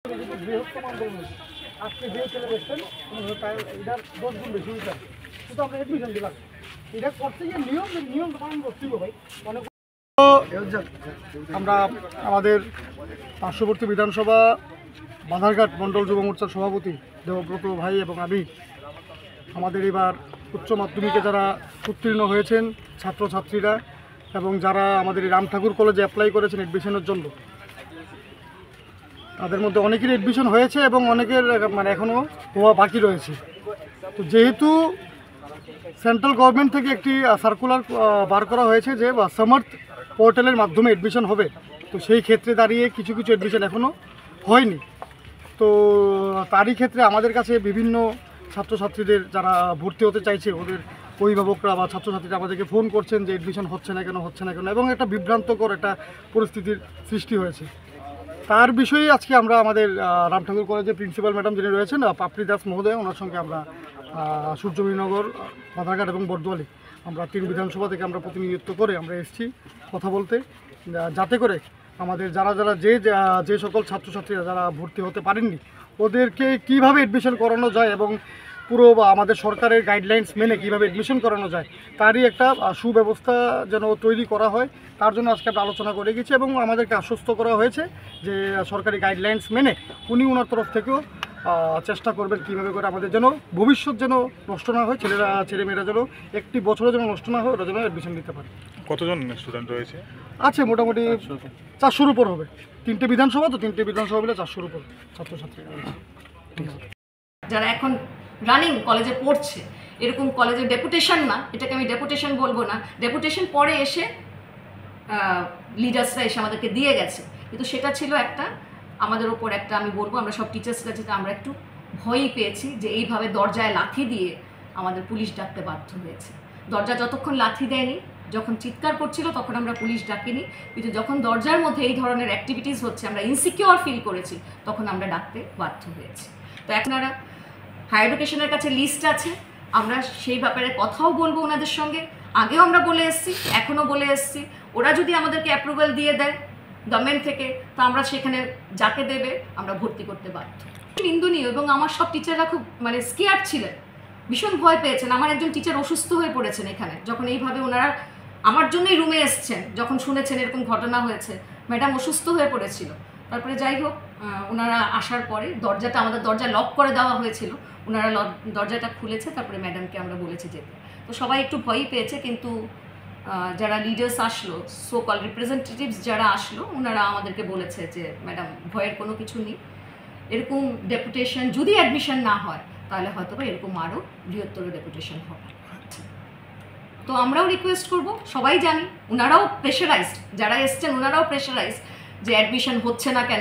বৃহত্তম আন্দোলন আজকে যে ছেলে দেখছেন এটার 10 গুণ বেশি উঠা শুধু আমরা এডমিশন দিলাম এটা করতে গিয়ে নিয়ম পালন করতে হবে ভাই অনেক। আমরা আমাদের পার্শ্ববর্তী বিধানসভা বাধারঘাট মণ্ডল যুব মোর্চার সভাপতি দেবব্রত ভাই এবং আমি আমাদের এবার উচ্চ মাধ্যমিকে যারা উত্তীর্ণ হয়েছেন ছাত্রছাত্রীরা এবং যারা আমাদের রাম ঠাকুর কলেজে অ্যাপ্লাই করেছেন এডমিশনের জন্য, তাদের মধ্যে অনেকেরই এডমিশন হয়েছে এবং অনেকের এখনও হওয়া বাকি রয়েছে। তো যেহেতু সেন্ট্রাল গভর্নমেন্ট থেকে একটি সার্কুলার বার করা হয়েছে যে সামার্থ পোর্টালের মাধ্যমে এডমিশন হবে, তো সেই ক্ষেত্রে দাঁড়িয়ে কিছু কিছু এডমিশন এখনও হয়নি। তো তারই ক্ষেত্রে আমাদের কাছে বিভিন্ন ছাত্রছাত্রীদের যারা ভর্তি হতে চাইছে ওদের অভিভাবকরা বা ছাত্রছাত্রীরা আমাদেরকে ফোন করছেন যে এডমিশন হচ্ছে না কেন এবং একটা বিভ্রান্তকর একটা পরিস্থিতির সৃষ্টি হয়েছে। তার বিষয়ে আজকে আমরা আমাদের রাম ঠাকুর কলেজের প্রিন্সিপাল ম্যাডাম যিনি রয়েছেন পাপড়ি দাস মহোদয়, ওনার সঙ্গে আমরা সূর্যমণিনগর, বাধারঘাট এবং বরদোয়ালি আমরা 3 বিধানসভা থেকে আমরা প্রতিনিধিত্ব করে আমরা এসেছি কথা বলতে, যাতে করে আমাদের যারা যে সকল ছাত্রছাত্রীরা যারা ভর্তি হতে পারেননি ওদেরকে কীভাবে এডমিশন করানো যায় এবং পুরো আমাদের সরকারের গাইডলাইন্স মেনে কীভাবে এডমিশন করানো যায় তারই একটা সুব্যবস্থা যেন তৈরি করা হয়, তার জন্য আজকে আমরা আলোচনা করে গেছি এবং আমাদেরকে আশ্বস্ত করা হয়েছে যে সরকারি গাইডলাইন্স মেনে ওনার তরফ থেকেও চেষ্টা করবেন কীভাবে করে আমাদের যেন ভবিষ্যৎ যেন নষ্ট না হয়, ছেলেমেয়েরা যেন একটি বছরও যেন নষ্ট না হয়, ওরা যেন অ্যাডমিশন নিতে পারে। কতজন স্টুডেন্ট রয়েছে? আছে মোটামুটি 400-র উপর হবে। 3টে বিধানসভা, তো 3টে বিধানসভা মিলে 400-র উপর ছাত্রছাত্রীরা রয়েছে। যারা এখন রানিং কলেজে পড়ছে, এরকম কলেজের ডেপুটেশন না, এটাকে আমি ডেপুটেশন বলবো না, ডেপুটেশন পরে এসে লিডার্সরা এসে আমাদেরকে দিয়ে গেছে, কিন্তু সেটা ছিল একটা আমাদের ওপর একটা, আমি বলবো আমরা সব টিচার্সরা যেটা আমরা একটু ভয়ই পেয়েছি যে এইভাবে দরজায় লাথি দিয়ে আমাদের পুলিশ ডাকতে বাধ্য হয়েছে। দরজা যতক্ষণ লাথি দেয়নি, যখন চিৎকার করছিল তখন আমরা পুলিশ ডাকিনি, কিন্তু যখন দরজার মধ্যে এই ধরনের অ্যাক্টিভিটিস হচ্ছে আমরা ইনসিকিউর ফিল করেছি তখন আমরা ডাকতে বাধ্য হয়েছি। তো এখন আর হায়ার এডুকেশনের কাছে লিস্ট আছে, আমরা সেই ব্যাপারে কথাও বলবো ওনাদের সঙ্গে, আগেও আমরা বলে এসেছি, এখনও বলে এসেছি। ওরা যদি আমাদেরকে অ্যাপ্রুভাল দিয়ে দেয় গভর্নমেন্ট থেকে, তো আমরা সেখানে যাকে দেবে আমরা ভর্তি করতে বাধ্য। নিন্দনীয়, এবং আমার সব টিচাররা খুব স্কেয়ার্ড ছিলেন, ভীষণ ভয় পেয়েছেন। আমার একজন টিচার অসুস্থ হয়ে পড়েছেন এখানে, যখন এইভাবে ওনারা আমার জন্যই রুমে এসছেন, যখন শুনেছেন এরকম ঘটনা হয়েছে, ম্যাডাম অসুস্থ হয়ে পড়েছিল। তারপরে যাই হোক, ওনারা আসার পরে আমাদের দরজা লক করে দেওয়া হয়েছিল, ওনারা দরজাটা খুলেছে, তারপরে ম্যাডামকে আমরা বলেছি যেতে। তো সবাই একটু ভয়ই পেয়েছে, কিন্তু যারা লিডার্স আসলো, সো কল রিপ্রেজেন্টেটিভস যারা আসলো, ওনারা আমাদেরকে বলেছে যে ম্যাডাম ভয়ের কোনো কিছু নেই, এরকম ডেপুটেশন যদি অ্যাডমিশন না হয় তাহলে হয়তো বা এরকম আরও বৃহত্তর ডেপুটেশন হবে। তো আমরাও রিকোয়েস্ট করব, সবাই জানি ওনারাও প্রেশারাইজড, যারা এসছেন ওনারাও প্রেশারাইজড যে অ্যাডমিশন হচ্ছে না কেন।